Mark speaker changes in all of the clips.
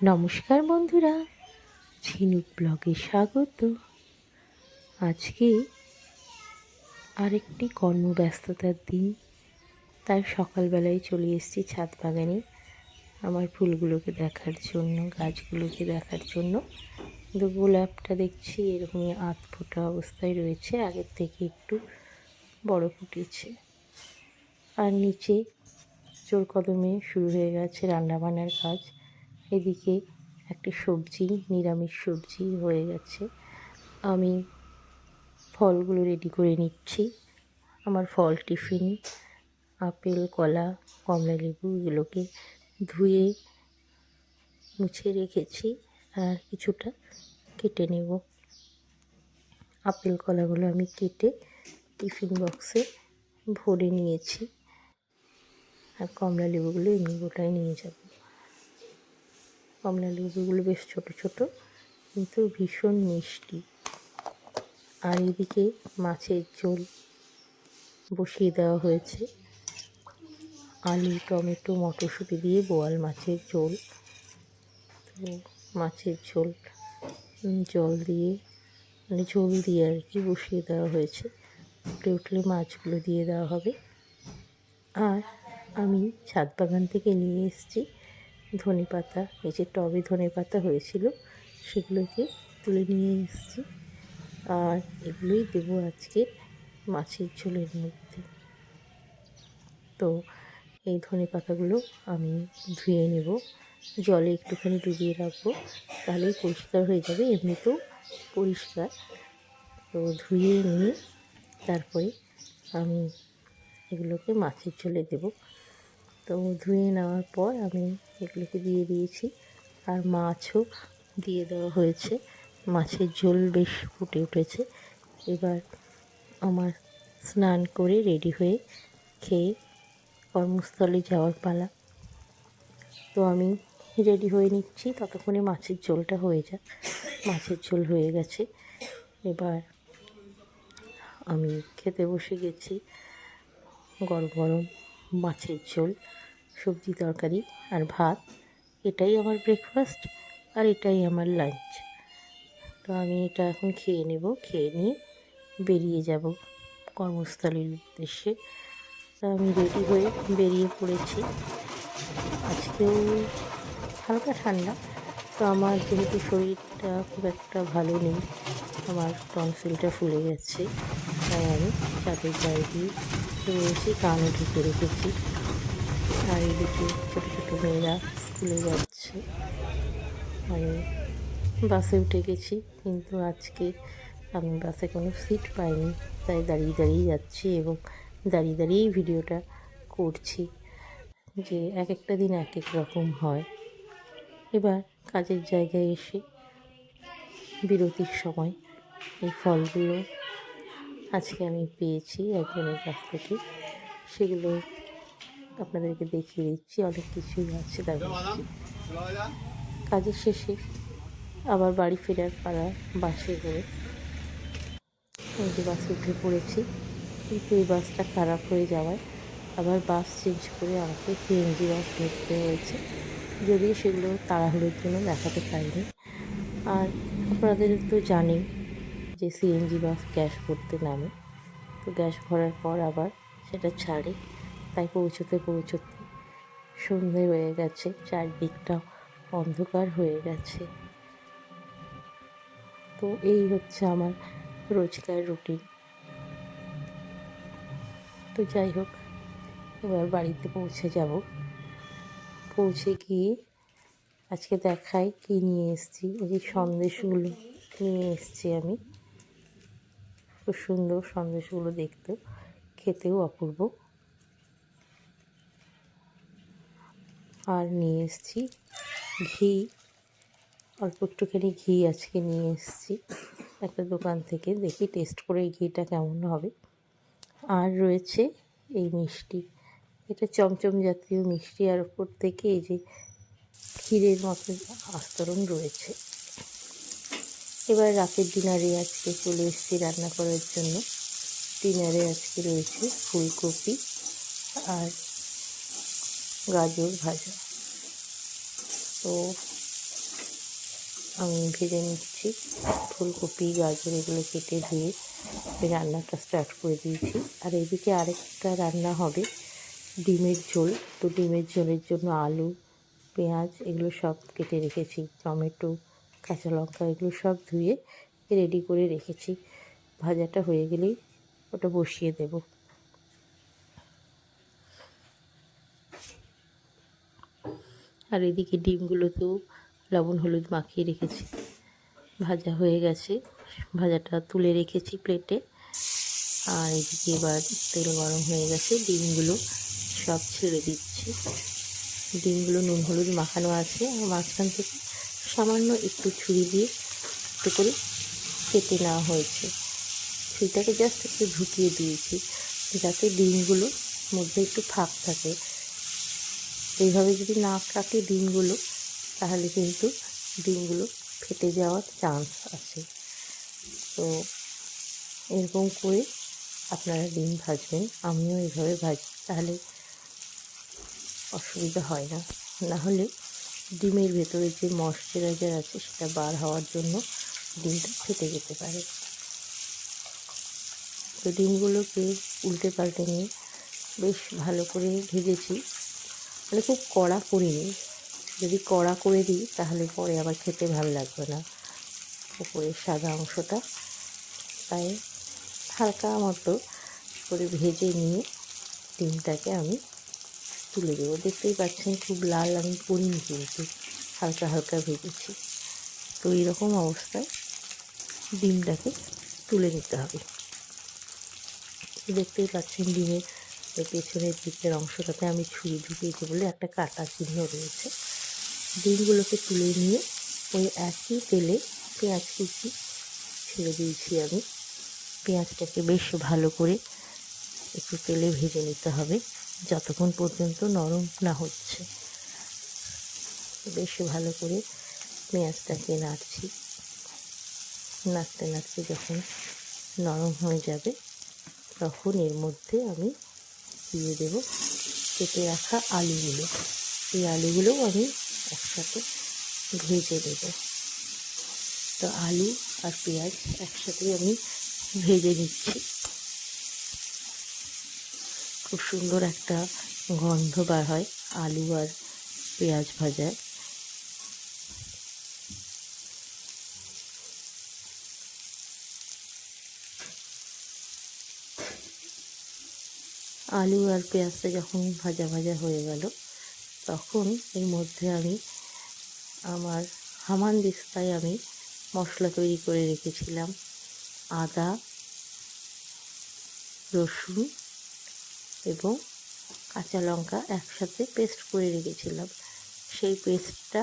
Speaker 1: নমস্কার বন্ধুরা, ঝিনুক ব্লগে স্বাগত। আজকে আরেকটি কর্মব্যস্ততার দিন, তাই সকালবেলায় চলে এসেছি ছাদ বাগানে আমার ফুলগুলোকে দেখার জন্য, গাছগুলোকে দেখার জন্য। কিন্তু গোলাপটা দেখছি এরকমই আধ ফোটা অবস্থায় রয়েছে, আগের থেকে একটু বড় ফুটেছে। আর নিচে জোর কদমে শুরু হয়ে গেছে রান্নাবান্নার কাজ। এদিকে একটি সবজি, নিরামিষ সবজি হয়ে গেছে। আমি ফলগুলো রেডি করে নিচ্ছি। আমার ফল টিফিন, আপেল, কলা, কমলা লেবু এগুলোকে ধুয়ে মুছে রেখেছি আর কিছুটা কেটে নেব। আপেল কলাগুলো আমি কেটে টিফিন বক্সে ভরে নিয়েছি, আর কমলা লেবুগুলো এমনি গোটায় নিয়ে যাব। কমলা লেবুগুলো বেশ ছোট ছোট, কিন্তু ভীষণ মিষ্টি। আর এদিকে মাছের ঝোল বসিয়ে দেওয়া হয়েছে। আলু, টমেটো, মটরশুঁটি দিয়ে বোয়াল মাছের ঝোল। তো মাছের ঝোল জল দিয়ে ঝোল দিয়ে আর কি বসিয়ে দেওয়া হয়েছে। ফুটে উঠলে মাছগুলো দিয়ে দেওয়া হবে। আর আমি ছাদ বাগান থেকে নিয়ে এসেছি ধনেপাতা। এই যে টবে ধনেপাতা হয়েছিল, সেগুলোকে তুলে নিয়ে এসেছি। আর এগুলোই দেবো আজকে মাছের ঝোলের মধ্যে। তো এই ধনেপাতাগুলো আমি ধুয়ে নেব, জলে একটুখানি ডুবিয়ে রাখবো, তাহলেই পরিষ্কার হয়ে যাবে। এমনিতেও পরিষ্কার। তো ধুয়ে নিয়ে তারপরে আমি এগুলোকে মাছের ঝোলে দেব। তো ধুয়ে নেওয়ার পর আমি এগুলোকে দিয়ে দিয়েছি, আর মাছও দিয়ে দেওয়া হয়েছে। মাছের ঝোল বেশ ফুটে উঠেছে। এবার আমার স্নান করে রেডি হয়ে খেয়ে কর্মস্থলে যাওয়ার পালা। তো আমি রেডি হয়ে নিচ্ছি, ততক্ষণে মাছের ঝোলটা হয়ে যাক। মাছের ঝোল হয়ে গেছে। এবার আমি খেতে বসে গেছি। গরম গরম মাছের ঝোল, সবজি তরকারি আর ভাত। এটাই আমার ব্রেকফাস্ট আর এটাই আমার লাঞ্চ। তো আমি এটা এখন খেয়ে নেব, খেয়ে নিয়ে বেরিয়ে যাব কর্মস্থলের উদ্দেশ্যে। তা আমি রেডি হয়ে বেরিয়ে পড়েছি। আজকেও হালকা ঠান্ডা। তো আমার যেহেতু শরীরটা খুব একটা ভালো নেই, আমার টনসিলটা ফুলে গেছে, তাই আমি চাদর গায়ে দিয়ে রয়েছি, কানও ঢেকে রেখেছি। আর এদিকে ছোটো ছোটো মেয়েরা স্কুলে যাচ্ছে। আমি বাসে উঠে গেছি, কিন্তু আজকে আমি বাসে কোনো সিট পাইনি, তাই দাঁড়িয়ে দাঁড়িয়ে যাচ্ছি এবং দাঁড়িয়ে দাঁড়িয়েই ভিডিওটা করছি। যে এক একটা দিন এক এক রকম হয়। এবার কাজের জায়গায় এসে বিরতির সময় এই ফলগুলো আজকে আমি পেয়েছি একজনের কাছ থেকে, সেগুলো আপনাদেরকে দেখিয়ে দিচ্ছি। অনেক কিছুই আছে তার মধ্যে। কাজের শেষে আবার বাড়ি ফেরার পাড়া বাসে করে এই যে বাসে উঠে পড়েছি, কিন্তু এই বাসটা খারাপ হয়ে যাওয়ায় আবার বাস চেঞ্জ করে আমাকে সিএনজি বাস ধরতে হয়েছে, যদিও সেগুলো তাড়াহুড়োর জন্য দেখাতে পারিনি। আর আপনাদের তো জানেন যে সিএনজি বাস গ্যাস ভরতে নামে, তো গ্যাস ভরার পর আবার সেটা ছাড়ে, তাই পৌঁছতে পৌঁছতে সন্ধে হয়ে গেছে, চারদিকটা অন্ধকার হয়ে গেছে। তো এই হচ্ছে আমার রোজকার রুটিন। তো যাই হোক, এবার বাড়িতে পৌঁছে যাব। পৌঁছে গিয়ে আজকে দেখাই কী নিয়ে এসেছি। এই যে সন্দেশগুলো নিয়ে এসেছি আমি, খুব সুন্দর সন্দেশগুলো দেখতেও, খেতেও অপূর্ব। আর নিয়ে এসেছি ঘি, অল্প একটুখানি ঘি আজকে নিয়ে এসেছি একটা দোকান থেকে, দেখি টেস্ট করে এই ঘিটা কেমন হবে। আর রয়েছে এই মিষ্টি, এটা চমচম জাতীয় মিষ্টি, আর ওপর থেকে এই যে ক্ষীরের মতো আস্তরণ রয়েছে। এবার রাতের ডিনারে আজকে চলে এসেছি রান্না করার জন্য। ডিনারে আজকে রয়েছে ফুলকপি আর গাজর ভাজা। তো আমি ভেজে নিচ্ছি। ফুলকপি, গাজর এগুলো কেটে ধুয়ে রান্নাটা স্টার্ট করে দিয়েছি। আর এদিকে আরেকটা রান্না হবে, ডিমের ঝোল। তো ডিমের ঝোলের জন্য আলু, পেঁয়াজ এগুলো সব কেটে রেখেছি, টমেটো, কাঁচা লঙ্কা এগুলো সব ধুয়ে রেডি করে রেখেছি। ভাজাটা হয়ে গেলেই ওটা বসিয়ে দেব। আর এদিকে ডিমগুলোকেও লবণ হলুদ মাখিয়ে রেখেছি। ভাজা হয়ে গেছে, ভাজাটা তুলে রেখেছি প্লেটে। আর এদিকে এবার তেল গরম হয়ে গেছে, ডিমগুলো সব ছেড়ে দিচ্ছি। ডিমগুলো নুন হলুদ মাখানো আছে, আর মাঝখান থেকে সামান্য একটু ছুরি দিয়ে একটু করে কেটে নেওয়া হয়েছে। ছুরিটাকে জাস্ট একটু ঢুকিয়ে দিয়েছি যাতে ডিমগুলো মধ্যে একটু ফাঁক থাকে। এইভাবে যদি না কাটে ডিমগুলো, তাহলে কিন্তু ডিমগুলো ফেটে যাওয়ার চান্স আছে। তো এরকম করে আপনারা ডিম ভাজবেন, আমিও এইভাবে ভাজি, তাহলে অসুবিধা হয় না। নাহলে ডিমের ভেতরে যে ময়েশ্চারাইজার আছে সেটা বার হওয়ার জন্য ডিমটা ফেটে যেতে পারে। তো ডিমগুলোকে উল্টে পাল্টে নিয়ে বেশ ভালো করে ভেজেছি। মানে খুব কড়া করিনি, যদি কড়া করে দিই তাহলে পরে আবার খেতে ভালো লাগবে না উপরের সাদা অংশটা। তাই হালকা মতো করে ভেজে নিয়ে ডিমটাকে আমি তুলে দেবো। দেখতেই পাচ্ছেন খুব লাল আমি করিনি, কিন্তু হালকা হালকা ভেজেছি। তো এইরকম অবস্থায় ডিমটাকে তুলে নিতে হবে। দেখতেই পাচ্ছেন ডিমের পেছনের দিকের অংশটাতে আমি ছুরি ঢুকিয়েছি বলে একটা কাটা চিহ্ন রয়েছে। ডিমগুলোকে তুলে নিয়ে ওই একই তেলে পেঁয়াজ কুচি ছেড়ে দিয়েছি আমি। পেঁয়াজটাকে বেশ ভালো করে একটু তেলে ভেজে নিতে হবে যতক্ষণ পর্যন্ত নরম না হচ্ছে। বেশ ভালো করে পেঁয়াজটাকে নাড়ছি, নাড়তে নাড়তে যখন নরম হয়ে যাবে তখন এর মধ্যে আমি দিয়ে দেব কেটে রাখা আলুগুলো। এই আলুগুলোও আমি একসাথে ভেজে দেব। তো আলু আর পেঁয়াজ একসাথে আমি ভেজে নিচ্ছি। খুব সুন্দর একটা গন্ধ বার হয় আলু আর পেঁয়াজ ভাজায়। আলু আর পেঁয়াজটা যখন ভাজা ভাজা হয়ে গেল, তখন এর মধ্যে আমি আমার হামানদিস্তায় আমি মশলা তৈরি করে রেখেছিলাম। আদা, রসুন এবং কাঁচা লঙ্কা একসাথে পেস্ট করে রেখেছিলাম। সেই পেস্টটা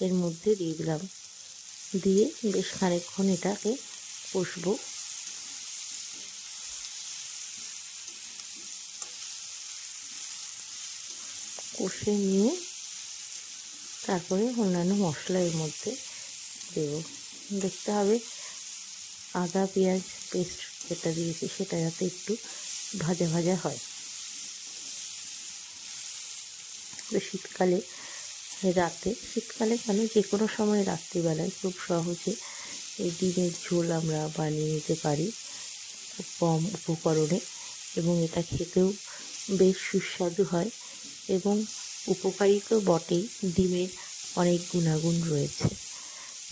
Speaker 1: এর মধ্যে দিয়ে দিলাম, দিয়ে বেশ খানিকক্ষণ এটাকে কষবো। কষে নিয়ে তারপরে অন্যান্য মশলা এর মধ্যে দেব। দেখতে হবে আদা পেঁয়াজ পেস্ট যেটা দিয়েছি সেটা যাতে একটু ভাজা ভাজা হয়। শীতকালে শীতকালে কেন, যে কোনো সময় রাত্রিবেলায় খুব সহজে এই ডিমের ঝোল আমরা বানিয়ে নিতে পারি খুব কম উপকরণে, এবং এটা খেতেও বেশ সুস্বাদু হয় এবং উপকারী তো বটেই। ডিমের অনেক গুণাগুণ রয়েছে,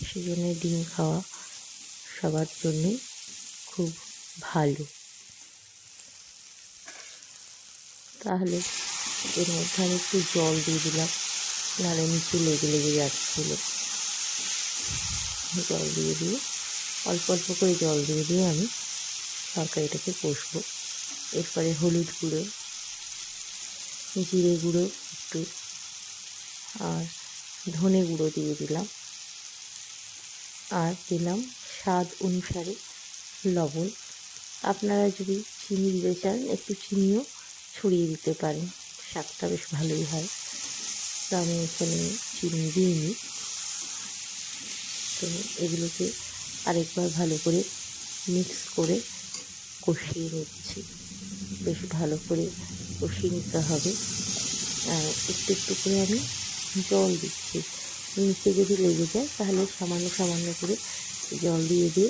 Speaker 1: সেজন্য ডিম খাওয়া সবার জন্যই খুব ভালো। তাহলে এর মধ্যে আমি একটু জল দিয়ে দিলাম, নাহলে নিচে লেগে লেগে যাচ্ছিল। জল দিয়ে অল্প অল্প করে জল দিয়ে আমি তরকারিটাকে কষবো। এরপরে হলুদ গুঁড়ো, জিরে গুঁড়ো একটু, আর ধনে গুঁড়ো দিয়ে দিলাম, আর দিলাম স্বাদ অনুসারে লবণ। আপনারা যদি চিনি দিতে চান একটু চিনিও ছড়িয়ে দিতে পারেন, স্বাদটা বেশ ভালোই হয়। তো আমি এখানে চিনি দিইনি। তো এগুলোকে আরেকবার ভালো করে মিক্স করে কষিয়ে নিচ্ছি। বেশ ভালো করে কষিয়ে নিতে হবে। আর একটু একটু করে আমি জল দিচ্ছি, নিচে যদি লেগে যায় তাহলে সামান্য সামান্য করে জল দিয়ে দিয়ে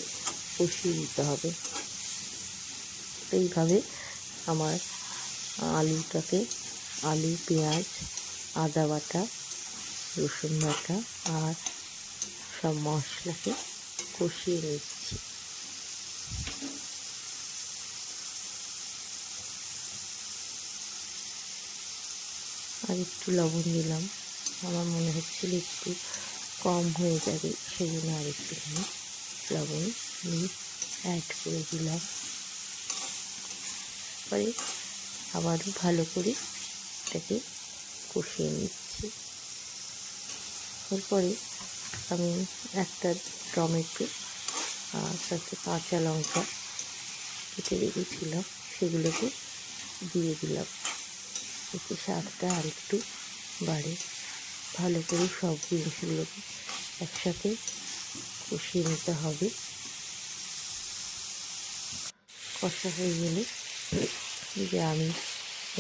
Speaker 1: কষিয়ে দিতে হবে। তো এইভাবে আমার আলুটাকে আলু, পেঁয়াজ, আদা বাটা, রসুন বাটা আর সব মশলাকে কষিয়ে নিচ্ছি। আর একটু লবণ দিলাম, আমার মনে হচ্ছিল একটু কম হয়ে যাবে, সেই জন্য আর একটুখানি লবণ অ্যাড করে দিলাম। পরে আবারও ভালো করে এটাকে কষিয়ে নিচ্ছি। এরপরে আমি একটা টমেটো আর সাথে কাঁচা লঙ্কা কেটে রেখেছিলাম, সেগুলোকে দিয়ে দিলাম, এতে স্বাদটা আর একটু বাড়ে। ভালো করে সব জিনিসগুলোকে একসাথে কষিয়ে নিতে হবে। কষা হয়ে গেলে যে আমি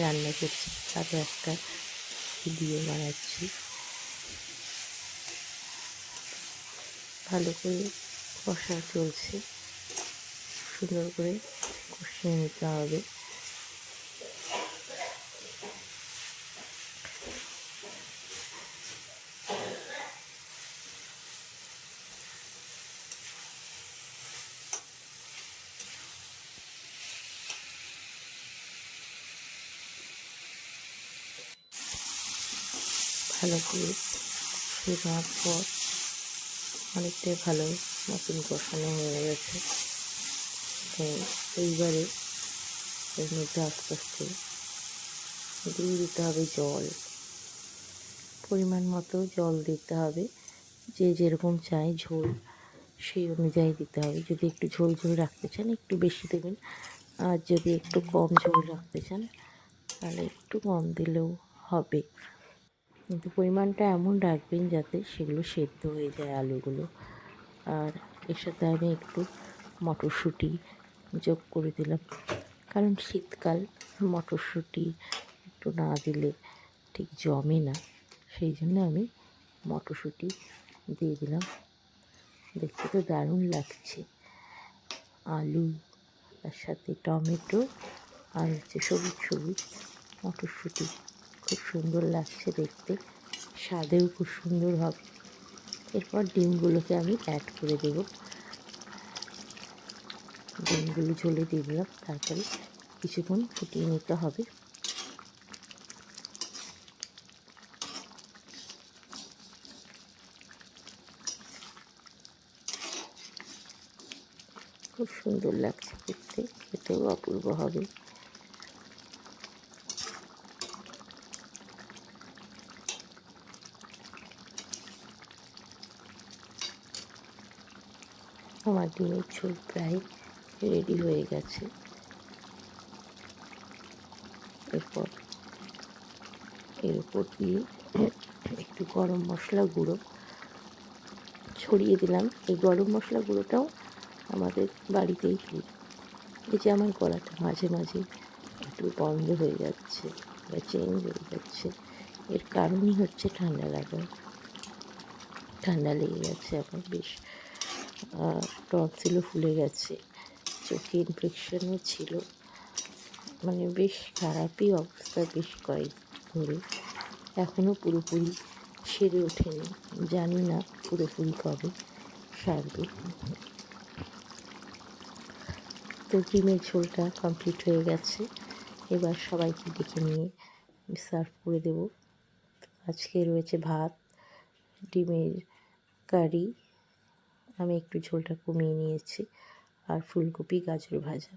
Speaker 1: রান্না করছি তারও একটা ভিডিও বানাচ্ছি। ভালো করে কষা চলছে, সুন্দর করে কষিয়ে নিতে হবে। ভালো করে কষিয়ে নেওয়ার পর অনেকটাই ভালো মতন কষানো হয়ে গেছে। তো এইবারে এর মধ্যে আস্তে আস্তে দিয়ে দিতে হবে জল, পরিমাণ মতো জল দিতে হবে। যে যেরকম চায় ঝোল সেই অনুযায়ী দিতে হবে। যদি একটু ঝোল ঝোল রাখতে চান একটু বেশি দেবেন, আর যদি একটু কম ঝোল রাখতে চান তাহলে একটু কম দিলেও হবে। কিন্তু পরিমাণটা এমন রাখবেন যাতে সেগুলো সেদ্ধ হয়ে যায় আলুগুলো। আর এর সাথে আমি একটু মটরশুঁটি যোগ করে দিলাম, কারণ শীতকাল মটরশুঁটি একটু না দিলে ঠিক জমে না, সেই জন্য আমি মটরশুঁটি দিয়ে দিলাম। দেখতে তো দারুণ লাগছে, আলু তার সাথে টমেটো আর হচ্ছে সবুজ সবুজ মটরশুঁটি, খুব সুন্দর লাগছে দেখতে, স্বাদেও খুব সুন্দর হবে। এরপর ডিমগুলোকে আমি অ্যাড করে দেব, ডিমগুলো ঝোলে দিয়ে দিলাম, তারপরে কিছুক্ষণ ফুটিয়ে নিতে হবে। খুব সুন্দর লাগছে দেখতে, খেতেও অপূর্ব হবে। আমার ডিমের ঝোল প্রায় রেডি হয়ে গেছে। এরপর এর উপর দিয়ে একটু গরম মশলা গুঁড়ো ছড়িয়ে দিলাম। এই গরম মশলা গুঁড়োটাও আমাদের বাড়িতেই তৈরি। এই যে আমার গলাটা মাঝে মাঝে একটু বন্ধ হয়ে যাচ্ছে বা চেঞ্জ হয়ে যাচ্ছে, এর কারণই হচ্ছে ঠান্ডা লাগা। ঠান্ডা লেগে গেছে আমার বেশ, টনসিলও ফুলে গেছে, চোখে ইনফেকশনও ছিল, মানে বেশ খারাপই অবস্থা বেশ কয়েক ধরে। এখনও পুরোপুরি সেরে ওঠেনি, জানি না পুরোপুরি কবে সারবে। তো ডিমের ঝোলটা কমপ্লিট হয়ে গেছে, এবার সবাইকে ডেকে নিয়ে সার্ভ করে দেব। আজকে রয়েছে ভাত, ডিমের কারি, আমি একটু ঝোলটা কমিয়ে নিয়েছি, আর ফুলকপি গাজর ভাজা।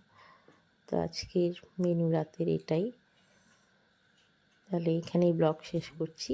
Speaker 1: তো আজকের মেনু রাতের এটাই। তাহলে এখানেই ব্লগ শেষ করছি।